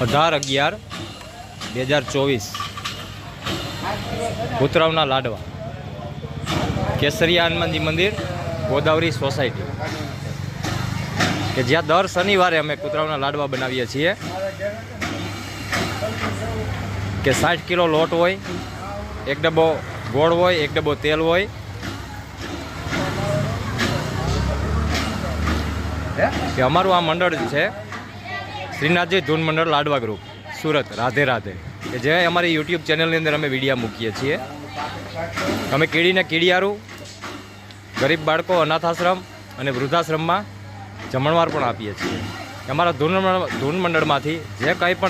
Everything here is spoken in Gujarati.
18/11/2024 કુતરાવના લાડવા, કેસરિયા હનુમાનજી મંદિર, ગોદાવરી સોસાયટી, કે જ્યાં દર શનિવારે અમે કુતરાવના લાડવા બનાવીએ છીએ. કે 60 કિલો લોટ હોય, એક ડબ્બો ગોળ હોય, એક ડબ્બો તેલ હોય. કે અમારું આ મંડળ છે શ્રીનાથજી ધૂન મંડળ લાડવા ગ્રુપ સુરત, રાધે રાધે, કે જે અમારી યુટ્યુબ ચેનલની અંદર અમે વિડીયા મૂકીએ છીએ. અમે કીડીને કીડિયારું, ગરીબ બાળકો, અનાથાશ્રમ અને વૃદ્ધાશ્રમમાં જમણવાર પણ આપીએ છીએ. અમારા ધૂન મંડળમાંથી જે કંઈ પણ